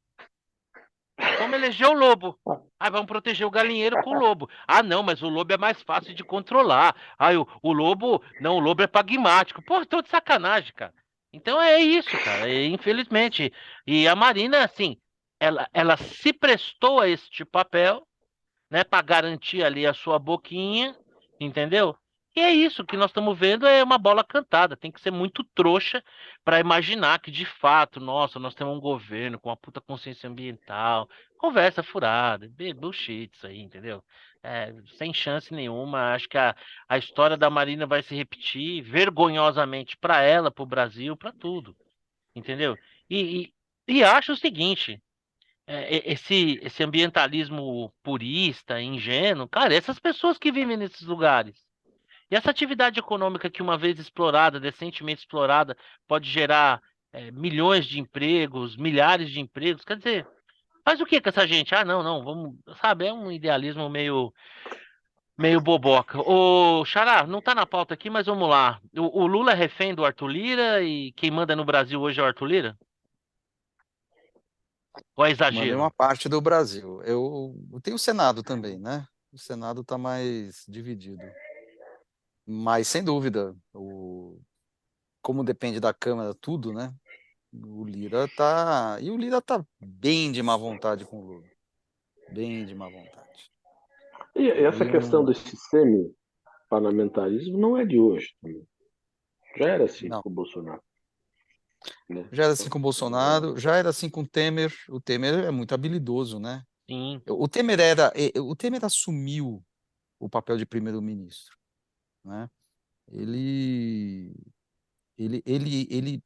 Vamos eleger o lobo. Aí vamos proteger o galinheiro com o lobo. Ah, não, mas o lobo é mais fácil de controlar. Ah, o lobo. Não, o lobo é pragmático. Pô, tô de sacanagem, cara. Então é isso, cara. Infelizmente. E a Marina, assim, ela se prestou a este papel, né, para garantir ali a sua boquinha, entendeu? E é isso que nós estamos vendo é uma bola cantada. Tem que ser muito trouxa para imaginar que de fato, nossa, nós temos um governo com uma puta consciência ambiental. Conversa furada, bullshit isso aí, entendeu? É, sem chance nenhuma. Acho que a história da Marina vai se repetir vergonhosamente para ela, para o Brasil, para tudo, entendeu? E acho o seguinte esse ambientalismo purista, ingênuo, cara, essas pessoas que vivem nesses lugares. E essa atividade econômica que, uma vez explorada, decentemente explorada, pode gerar milhões de empregos, milhares de empregos. Quer dizer, faz o que com essa gente? Ah, não, não, vamos, sabe, é um idealismo meio boboca. Ô, Xará, não tá na pauta aqui, mas vamos lá. O Lula é refém do Arthur Lira e quem manda no Brasil hoje é o Arthur Lira? Ou é mandei exagero? uma parte do Brasil. Eu tenho o Senado também, né? O Senado está mais dividido. Mas, sem dúvida, como depende da Câmara tudo, né? O Lira tá bem de má vontade com o Lula, bem de má vontade. E essa Ele questão não, desse semi-parlamentarismo não é de hoje também. Já era assim não. com o Bolsonaro, né? Já era assim com o Bolsonaro, já era assim com o Temer. O Temer é muito habilidoso, né? Sim. O Temer assumiu o papel de primeiro-ministro, né? Ele, ele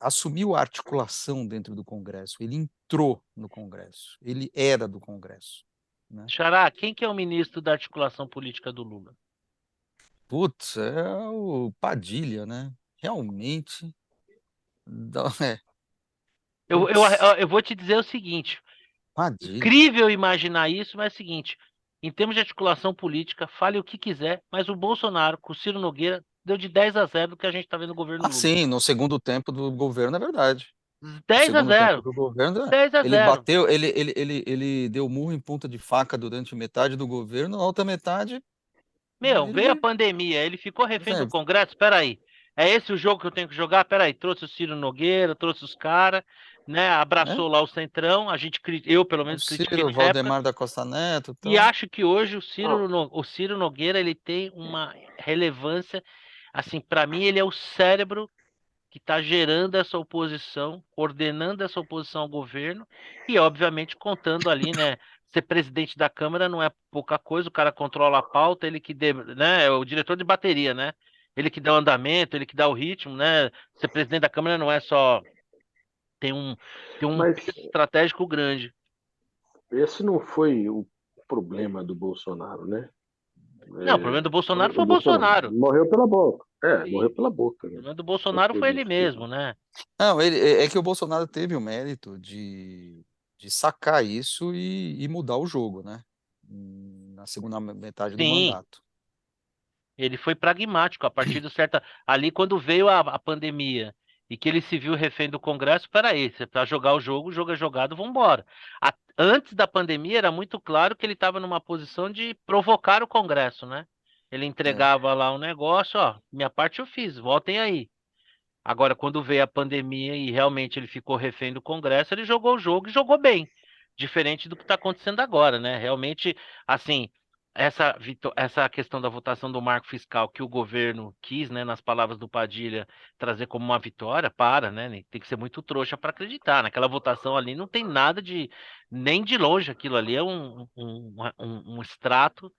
assumiu a articulação dentro do Congresso, ele entrou no Congresso, ele era do Congresso, né? Xará, quem que é o ministro da articulação política do Lula? Putz, é o Padilha, né? Realmente, é, putz, Eu vou te dizer o seguinte: Padilha. incrível imaginar isso, mas é o seguinte: em termos de articulação política, fale o que quiser, mas o Bolsonaro, com o Ciro Nogueira, deu de 10-0 do que a gente está vendo no governo Ah, Lula. sim, no segundo tempo do governo é verdade. No 10 a segundo tempo 0 do governo, 10 a ele 0 bateu, ele deu murro em ponta de faca durante metade do governo, a outra metade, Meu, veio a ele, pandemia, ele ficou refém do é, Congresso? Espera aí. É esse o jogo que eu tenho que jogar? Espera aí. Trouxe o Ciro Nogueira, trouxe os caras, né? né? Abraçou lá o Centrão. Eu, pelo O menos, critiquei Ciro, na época. Valdemar da Costa Neto, e E tal. acho que hoje Ah, O Ciro Nogueira ele tem uma relevância. Assim, para mim, ele é o cérebro que está gerando essa oposição, coordenando essa oposição ao governo e, obviamente, contando ali, né? Ser presidente da Câmara não é pouca coisa, o cara controla a pauta, ele que, né? É o diretor de bateria, né? Ele que dá o andamento, ele que dá o ritmo, né? Ser presidente da Câmara não é só tem um tem um mas peso estratégico grande. esse não foi o problema do Bolsonaro, né? Não, o problema do Bolsonaro O foi o Bolsonaro Bolsonaro. morreu pela boca. É, morreu Sim. pela boca, O né? problema do Só Bolsonaro por foi ele isso que. mesmo, né? Não, é que o Bolsonaro teve o mérito de sacar isso e mudar o jogo, né? Na segunda metade do Sim. mandato. Ele foi pragmático a partir de certa. Ali, quando veio a pandemia e que ele se viu refém do Congresso, peraí, você para jogar o jogo é jogado, vamos embora. Antes da pandemia, era muito claro que ele estava numa posição de provocar o Congresso, né? Ele É. entregava lá um negócio, ó, minha parte eu fiz, voltem aí. Agora, quando veio a pandemia e realmente ele ficou refém do Congresso, ele jogou o jogo e jogou bem, diferente do que está acontecendo agora, né? Realmente, assim, essa questão da votação do marco fiscal que o governo quis, né, nas palavras do Padilha, trazer como uma vitória, né? Tem que ser muito trouxa para acreditar. Naquela votação ali não tem nada de, nem de longe aquilo ali é um extrato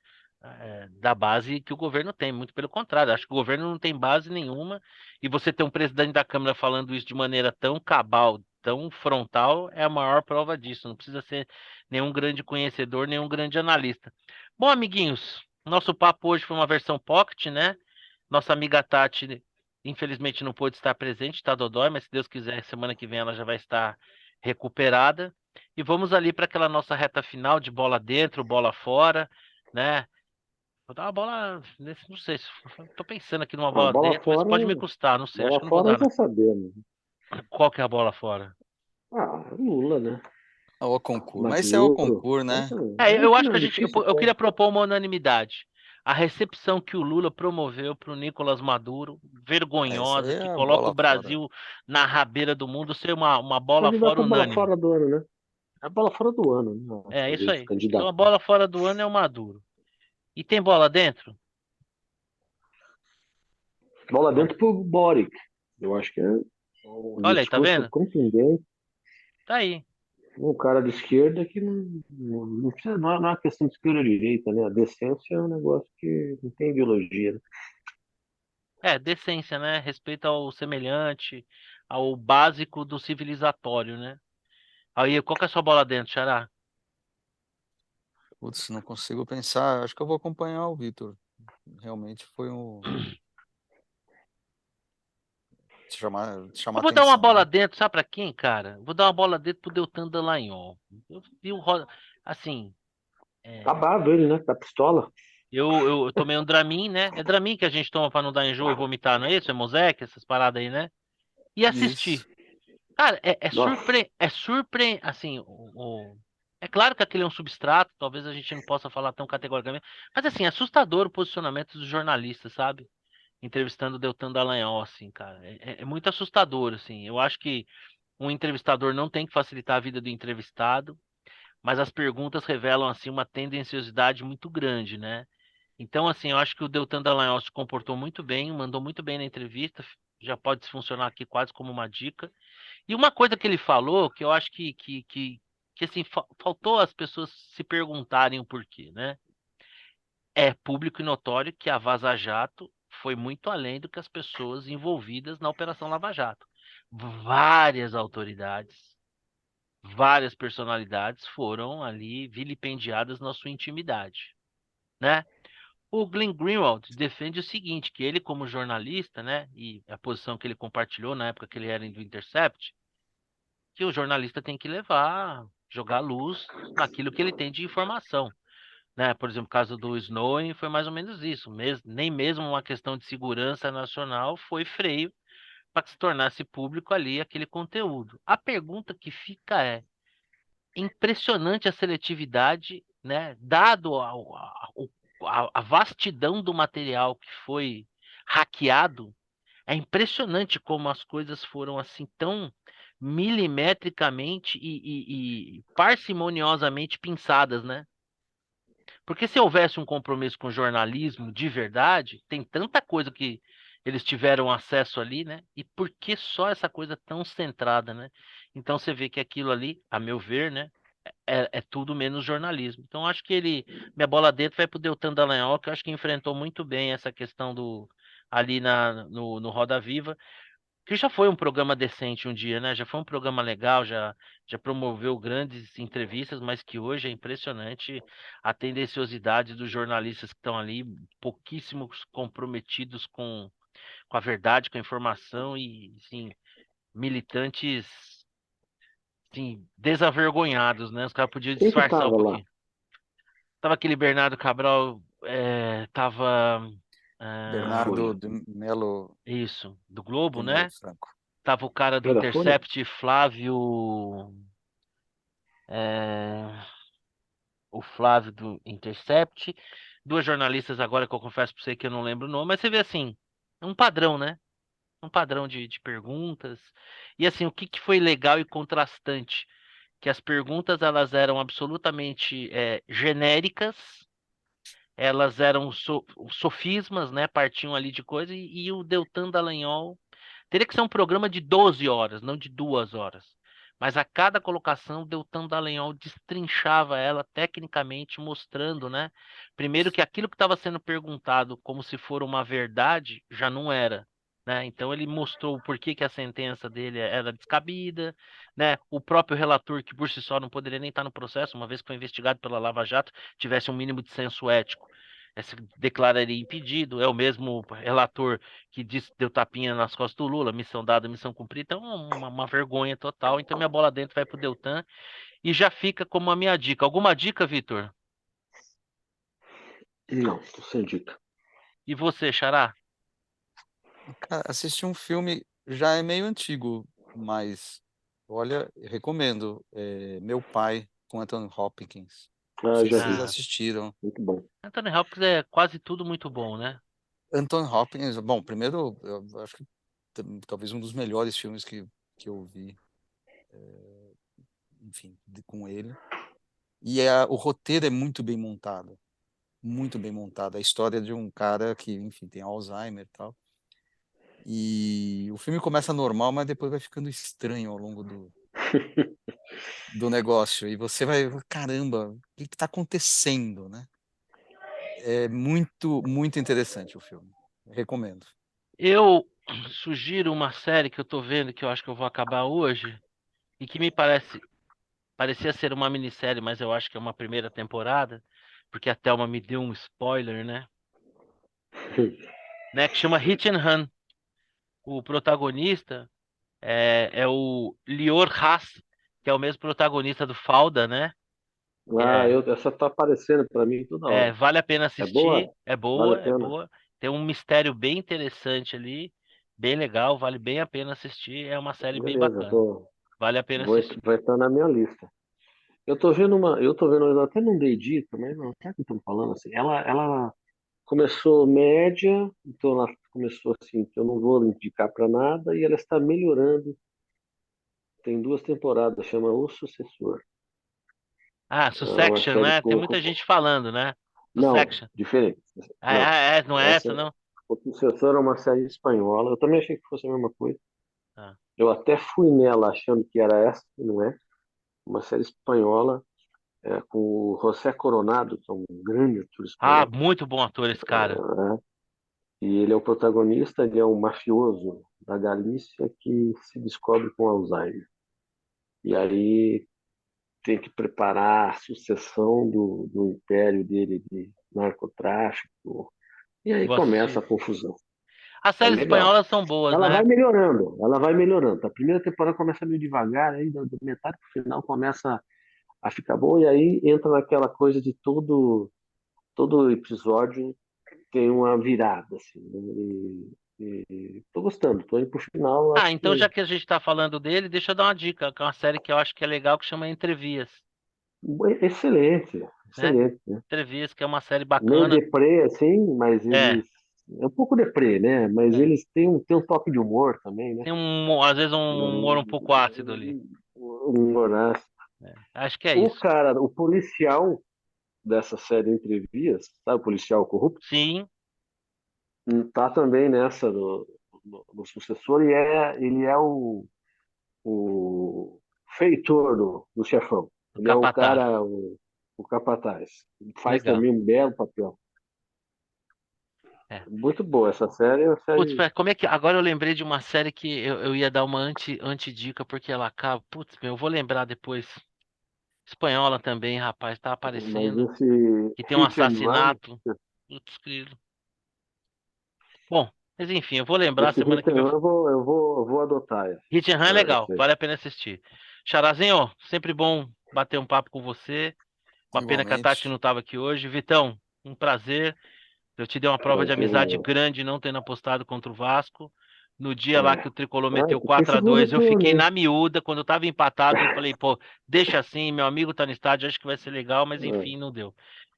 da base que o governo tem, muito pelo contrário, acho que o governo não tem base nenhuma e você ter um presidente da Câmara falando isso de maneira tão cabal, tão frontal, é a maior prova disso. Não precisa ser nenhum grande conhecedor, nenhum grande analista. Bom, amiguinhos, nosso papo hoje foi uma versão pocket, né? Nossa amiga Tati, infelizmente, não pôde estar presente, tá, Dodói, mas se Deus quiser, semana que vem ela já vai estar recuperada. E vamos ali para aquela nossa reta final de bola dentro, bola fora, né? Vou dar uma bola não sei, tô pensando aqui numa Ah, bola dentro, mas pode me custar, não sei, acho bola que eu não vou fora dar, não. já sabemos. Qual que é a bola fora? Ah, Lula, né? O concurso. Mas esse é o Maduro. concurso, né? Eu Esse acho não que é difícil, eu pô. queria propor uma unanimidade. A recepção que o Lula promoveu para o Nicolás Maduro, Essa aí vergonhosa, é que a coloca o bola fora. Brasil na rabeira do mundo, ser uma bola Candidato fora a bola unânime. fora do ano, né? É a bola fora do ano, né? Acho É que, em isso vez de aí. Então a candidato. bola fora do ano é o Maduro. E tem bola dentro? Bola Não. dentro pro Boric. Eu acho que é um Olha aí, tá discurso vendo? contundente. Tá aí. Um cara de esquerda que não precisa, não é uma questão de esquerda ou direita, né? A decência é um negócio que não tem ideologia, né? É, decência, né? Respeito ao semelhante, ao básico do civilizatório, né? Aí, qual que é a sua bola dentro, Xará? Putz, não consigo pensar. Acho que eu vou acompanhar o Vitor. Realmente foi um chamar Eu vou dar uma atenção, bola né? dentro, sabe pra quem, cara? Vou dar uma bola dentro pro Deltan Dallagnol. Eu vi o assim, é, Acabado ele, né? Da pistola. eu tomei um Dramin, né? É Dramin que a gente toma pra não dar enjoo e vomitar, não é isso? É Mosec, essas paradas aí, né? E assisti. Isso. Cara, Nossa. assim, é claro que aquele é um substrato, talvez a gente não possa falar tão categoricamente, mas assim, é assustador o posicionamento dos jornalistas, sabe? entrevistando o Deltan Dallagnol, assim, cara. É muito assustador, assim. Eu acho que um entrevistador não tem que facilitar a vida do entrevistado, mas as perguntas revelam, assim, uma tendenciosidade muito grande, né? Então, assim, eu acho que o Deltan Dallagnol se comportou muito bem, mandou muito bem na entrevista, já pode funcionar aqui quase como uma dica. E uma coisa que ele falou, que eu acho que assim, faltou as pessoas se perguntarem o porquê, né? É público e notório que a Vaza Jato foi muito além do que as pessoas envolvidas na Operação Lava Jato. Várias autoridades, várias personalidades foram ali vilipendiadas na sua intimidade, né? O Glenn Greenwald defende o seguinte, que ele como jornalista, né, e a posição que ele compartilhou na época que ele era do Intercept, que o jornalista tem que levar, jogar luz naquilo que ele tem de informação, né? Por exemplo, o caso do Snowden foi mais ou menos isso, nem mesmo uma questão de segurança nacional foi freio para que se tornasse público ali aquele conteúdo. A pergunta que fica é: impressionante a seletividade, né? Dado a vastidão do material que foi hackeado, é impressionante como as coisas foram assim tão milimetricamente e parcimoniosamente pinçadas, né? Porque se houvesse um compromisso com o jornalismo de verdade, tem tanta coisa que eles tiveram acesso ali, né? E por que só essa coisa tão centrada, né? Então você vê que aquilo ali, a meu ver, né? É tudo menos jornalismo. Então acho que minha bola dentro vai pro Deltan Dallagnol, que eu acho que enfrentou muito bem essa questão do ali no Roda Viva, que já foi um programa decente um dia, né? Já foi um programa legal, já promoveu grandes entrevistas, mas que hoje é impressionante a tendenciosidade dos jornalistas que estão ali, pouquíssimos comprometidos com a verdade, com a informação e, assim, militantes, assim, desavergonhados, né? Os caras podiam Quem que disfarçar um tava lá? pouquinho. Tava aquele Bernardo Cabral, tava. Da Bernardo Folha. de Melo, Isso, do Globo, de Melo né? Franco. Tava o cara do Foi da Folha? Intercept, Flávio. é, o Flávio do Intercept. Duas jornalistas agora que eu confesso pra você que eu não lembro o nome, mas você vê assim, um padrão, né? Um padrão de perguntas. E assim, o que foi legal e contrastante? Que as perguntas elas eram absolutamente genéricas, elas eram sofismas, né? Partiam ali de coisa, e o Deltan Dallagnol teria que ser um programa de 12 horas, não de 2 horas. Mas a cada colocação, o Deltan Dallagnol destrinchava ela tecnicamente, mostrando, né? Primeiro que aquilo que estava sendo perguntado como se for uma verdade, já não era. Né? Então ele mostrou o porquê que a sentença dele era descabida, né? O próprio relator, que por si só não poderia nem estar no processo, uma vez que foi investigado pela Lava Jato, tivesse um mínimo de senso ético, se declararia impedido. É o mesmo relator que disse, deu tapinha nas costas do Lula, missão dada, missão cumprida. Então, uma vergonha total. Então, minha bola dentro vai pro Deltan e já fica como a minha dica. Alguma dica, Vitor? Não, tô sem dica. E você, Xará? Cara, assistir um filme já é meio antigo, mas olha, eu recomendo. Meu Pai, com Anthony Hopkins. Não Ah, sei se já vocês vi. Ah, assistiram. Muito bom. Anthony Hopkins é quase tudo muito bom, né? Anthony Hopkins, bom, primeiro, eu acho que talvez um dos melhores filmes que eu vi, enfim, com ele. E o roteiro é muito bem montado, muito bem montado. A história de um cara que, enfim, tem Alzheimer e tal. E o filme começa normal, mas depois vai ficando estranho ao longo do negócio. E você vai, caramba, o que está acontecendo, né? É muito, muito interessante o filme. Recomendo. Eu sugiro uma série que eu tô vendo que eu acho que eu vou acabar hoje e que parecia ser uma minissérie, mas eu acho que é uma primeira temporada, porque a Thelma me deu um spoiler, né? Que chama Hit and Run. O protagonista é o Lior Haas, que é o mesmo protagonista do Falda, né? Que Essa tá aparecendo pra mim toda hora. vale a pena É boa? assistir, é Vale a boa, é pena? boa. Tem um mistério bem interessante ali, bem legal, vale bem a pena assistir. É uma série bem Beleza, bacana, vale a pena assistir. vai estar na minha lista. Eu até não dei dica, mas não, sabe o que estão falando assim? Ela começou média, então ela começou assim, que eu não vou indicar para nada, e ela está melhorando. Tem 2 temporadas, chama O Sucessor. Ah, É uma Succession, série né? Tem muita gente falando, né? Não, Succession. diferente. Ah, Não, não é essa, essa, não? O Sucessor é uma série espanhola. Eu também achei que fosse a mesma coisa. Ah. Eu até fui nela achando que era essa, não é? Uma série espanhola, com o José Coronado, que é um grande ator Ah, espanhol. muito bom ator esse cara. né? E ele é o protagonista, ele é um mafioso da Galícia que se descobre com Alzheimer. E aí tem que preparar a sucessão do império dele de narcotráfico. E aí Vou começa assistir. a confusão. As É séries legal. espanholas são boas, Ela né? vai melhorando, ela vai melhorando. A primeira temporada começa meio devagar, aí da metade pro final começa a ficar bom, e aí entra naquela coisa de todo episódio tem uma virada, assim. E tô gostando, tô indo pro final, Ah, acho então já que que a gente tá falando dele, deixa eu dar uma dica, que é uma série que eu acho que é legal, que chama Entrevias, excelente, né? excelente, né? Entrevias, que é uma série Meio bacana. deprê, assim, mas É, eles. É um pouco deprê, né? Mas é. eles têm um toque de humor também, né? Tem às vezes um humor um pouco ácido ali. Um humor. Acho que é O isso. cara, o policial dessa série Entrevias, sabe, o policial corrupto, Sim, tá também nessa do sucessor e ele é o feitor do chefão. o Ele é o Capataz. cara, o capataz. Ele faz Legal. também um belo papel. É. Muito boa essa série, é uma Putz, série. como é que. Agora eu lembrei de uma série que eu ia dar uma antidica, porque ela acaba. Putz, meu, eu vou lembrar depois. Espanhola também, rapaz, tá Mas aparecendo. esse Que tem um Hit and Run, assassinato. Putz, grilo. Bom, mas enfim, eu vou lembrar esse semana Hit que and vem. Run eu vou adotar Hit and Run é legal, esse aí. vale a pena assistir. Charazinho, sempre bom bater um papo com você. Uma pena que a Tati Igualmente. não estava aqui hoje. Vitão, um prazer. Eu te dei uma prova de Prazer é amizade meu. grande não tendo apostado contra o Vasco. No dia lá que o Tricolor meteu Tem 4-2, segundo eu turno, fiquei hein? na miúda. Quando eu tava empatado, eu falei, pô, deixa assim, meu amigo tá no estádio, acho que vai ser legal, mas enfim, É. não deu.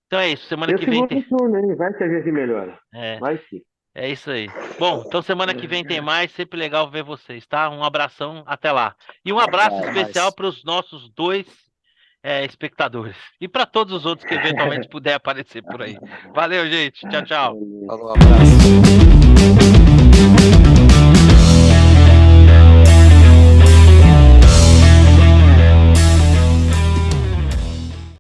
Então é isso, semana Tem que vem segundo tem. turno, hein? Vai que a gente melhora. É, Vai que. é isso aí. Bom, então semana que vem tem mais, sempre legal ver vocês, tá? Um abração, até lá. E um abraço Até especial mais. para os nossos dois espectadores. E para todos os outros que eventualmente puder aparecer por aí. Valeu, gente. Tchau, tchau. Falou, abraço.